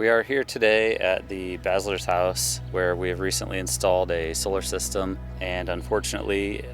We are here today at the Basslers house where we have recently installed a solar system, and unfortunately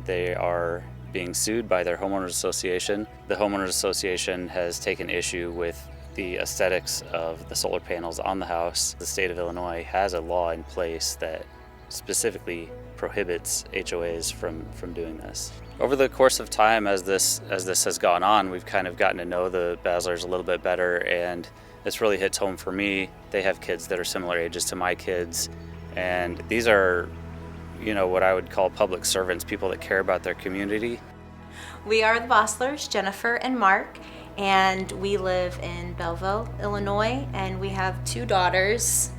they are being sued by their homeowners association. The homeowners association has taken issue with the aesthetics of the solar panels on the house. The state of Illinois has a law in place that specifically prohibits HOAs from doing this. Over the course of time, as this has gone on, we've kind of gotten to know the Basslers a little bit better, and this really hits home for me. They have kids that are similar ages to my kids, and these are, what I would call public servants, people that care about their community. We are the Basslers, Jennifer and Mark, and we live in Belleville, Illinois, and we have two daughters,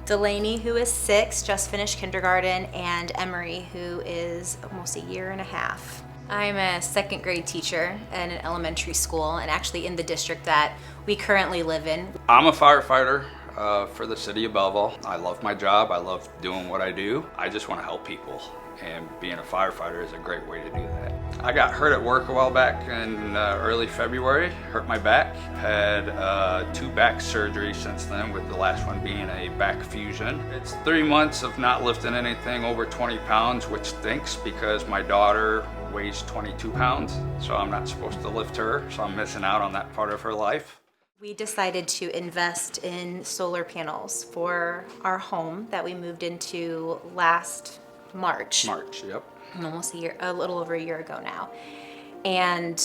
Delaney, who is 6, just finished kindergarten, and Emery, who is almost a year and a half. I'm a second grade teacher in an elementary school, and actually in the district that we currently live in. I'm a firefighter for the city of Belleville. I love my job. I love doing what I do. I just want to help people, and being a firefighter is a great way to do that. I got hurt at work a while back in early February, hurt my back. Had 2 back surgeries since then, with the last one being a back fusion. It's 3 months of not lifting anything over 20 pounds, which stinks because my daughter weighs 22 pounds, so I'm not supposed to lift her, so I'm missing out on that part of her life. We decided to invest in solar panels for our home that we moved into last March. Yep. Almost a little over a year ago now. And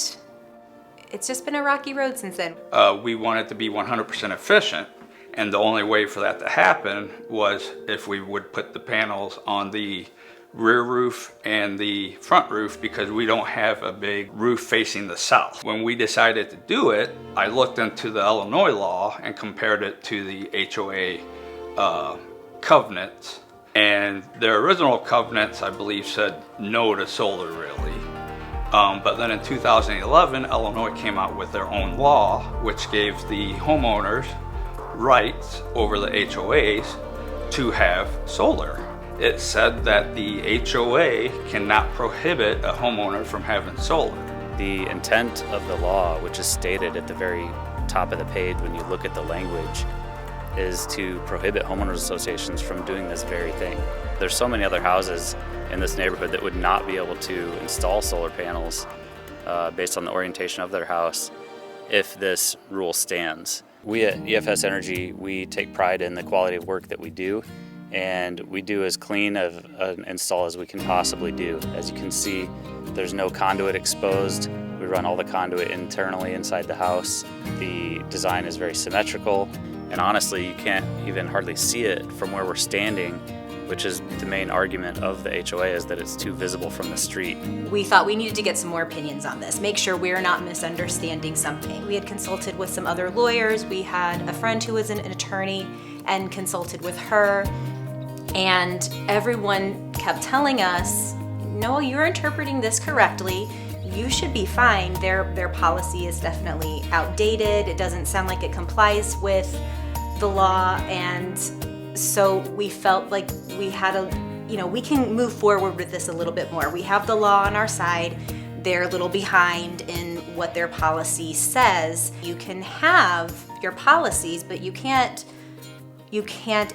it's just been a rocky road since then. We wanted to be 100% efficient, and the only way for that to happen was if we would put the panels on the rear roof and the front roof, because we don't have a big roof facing the south. When we decided to do it, I looked into the Illinois law and compared it to the HOA covenants. And their original covenants, I believe, said no to solar, really. But then in 2011, Illinois came out with their own law, which gave the homeowners rights over the HOAs to have solar. It said that the HOA cannot prohibit a homeowner from having solar. The intent of the law, which is stated at the very top of the page when you look at the language, is to prohibit homeowners associations from doing this very thing. There's so many other houses in this neighborhood that would not be able to install solar panels based on the orientation of their house if this rule stands. We at EFS Energy, we take pride in the quality of work that we do, and we do as clean of an install as we can possibly do. As you can see, there's no conduit exposed. We run all the conduit internally inside the house. The design is very symmetrical, and honestly, you can't even hardly see it from where we're standing, which is the main argument of the HOA, is that it's too visible from the street. We thought we needed to get some more opinions on this, make sure we're not misunderstanding something. We had consulted with some other lawyers. We had a friend who was an attorney and consulted with her, and everyone kept telling us, no, you're interpreting this correctly. You should be fine. Their policy is definitely outdated. It doesn't sound like it complies with the law, and so we felt like we had we can move forward with this a little bit more. We have the law on our side. They're a little behind in what their policy says. You can have your policies, but you can't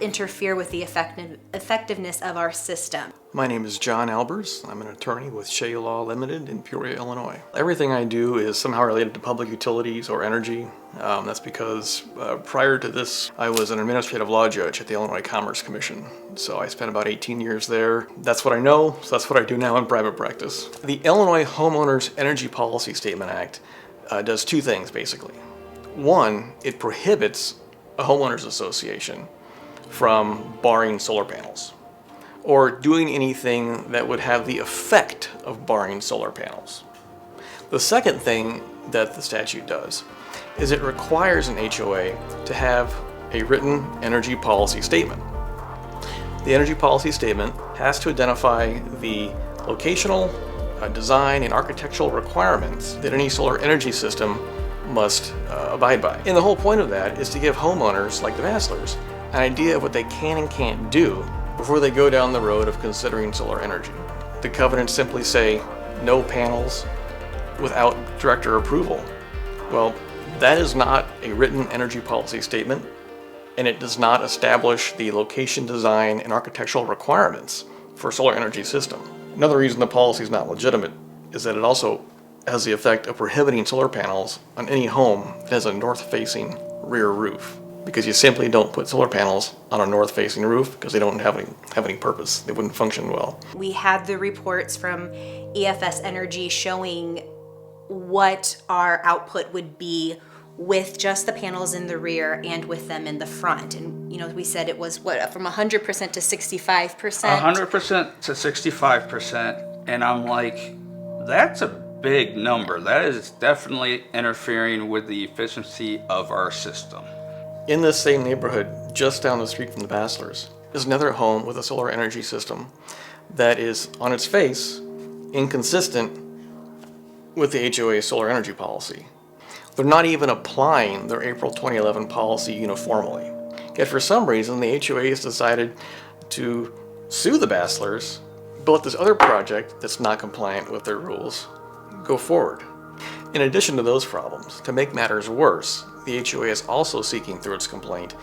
interfere with the effectiveness of our system. My name is John Albers. I'm an attorney with Shea Law Limited in Peoria, Illinois. Everything I do is somehow related to public utilities or energy. That's because prior to this, I was an administrative law judge at the Illinois Commerce Commission. So I spent about 18 years there. That's what I know, so that's what I do now in private practice. The Illinois Homeowners Energy Policy Statement Act does 2 things, basically. One, it prohibits a homeowners association from barring solar panels or doing anything that would have the effect of barring solar panels. The second thing that the statute does is it requires an HOA to have a written energy policy statement. The energy policy statement has to identify the locational, design, and architectural requirements that any solar energy system must abide by. And the whole point of that is to give homeowners like the Basslers an idea of what they can and can't do before they go down the road of considering solar energy. The covenants simply say no panels without director approval. Well, that is not a written energy policy statement. and it does not establish the location, design, and architectural requirements for a solar energy system. Another reason the policy is not legitimate is that it also has the effect of prohibiting solar panels on any home that has a north-facing rear roof, because you simply don't put solar panels on a north-facing roof because they don't have any purpose. They wouldn't function well. We had the reports from EFS Energy showing what our output would be with just the panels in the rear and with them in the front. And, we said it was from 100% to 65%? 100% to 65%. And I'm like, that's a big number. That is definitely interfering with the efficiency of our system. In this same neighborhood, just down the street from the Basslers, is another home with a solar energy system that is, on its face, inconsistent with the HOA solar energy policy. They're not even applying their April 2011 policy uniformly. Yet for some reason, the HOA has decided to sue the Basslers, but let this other project that's not compliant with their rules go forward. In addition to those problems, to make matters worse, the HOA is also seeking through its complaint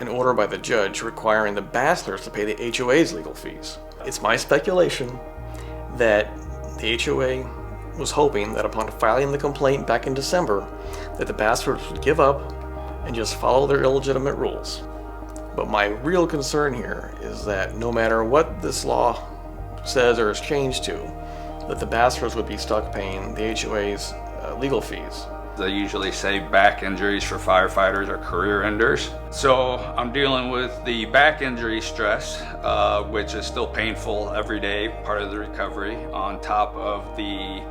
an order by the judge requiring the Basslers to pay the HOA's legal fees. It's my speculation that the HOA was hoping that upon filing the complaint back in December, that the Basslers would give up and just follow their illegitimate rules. But my real concern here is that no matter what this law says or is changed to, that the Basslers would be stuck paying the HOA's legal fees. They usually say back injuries for firefighters are career enders. So I'm dealing with the back injury stress, which is still painful every day, part of the recovery, on top of the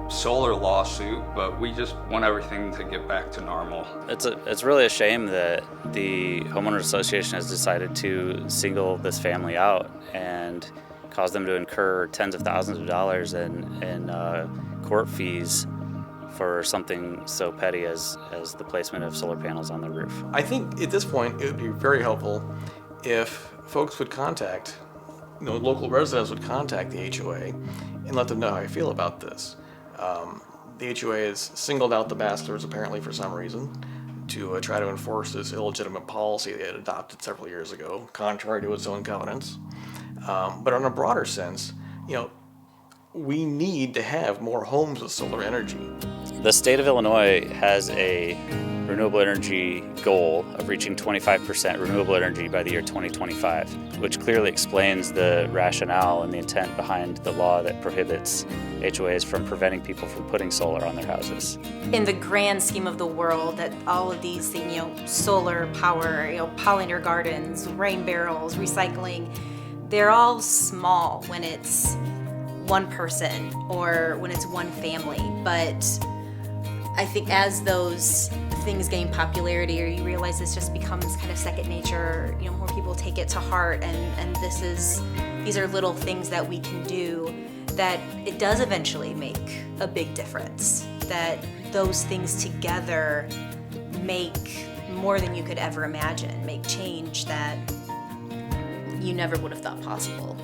solar lawsuit, but we just want everything to get back to normal. It's really a shame that the homeowners association has decided to single this family out and cause them to incur tens of thousands of dollars in court fees for something so petty as the placement of solar panels on the roof. I think at this point it would be very helpful if folks would contact, local residents would contact the HOA and let them know how I feel about this. The HOA has singled out the Basslers apparently for some reason to try to enforce this illegitimate policy they had adopted several years ago, contrary to its own covenants. But on a broader sense, we need to have more homes with solar energy. The state of Illinois has a renewable energy goal of reaching 25% renewable energy by the year 2025, which clearly explains the rationale and the intent behind the law that prohibits HOAs from preventing people from putting solar on their houses. In the grand scheme of the world, that all of these things, solar power, pollinator gardens, rain barrels, recycling, they're all small when it's one person or when it's one family. But I think as those things gain popularity, or you realize this just becomes kind of second nature, more people take it to heart, and these are little things that we can do, that it does eventually make a big difference. That those things together make more than you could ever imagine, make change that you never would have thought possible.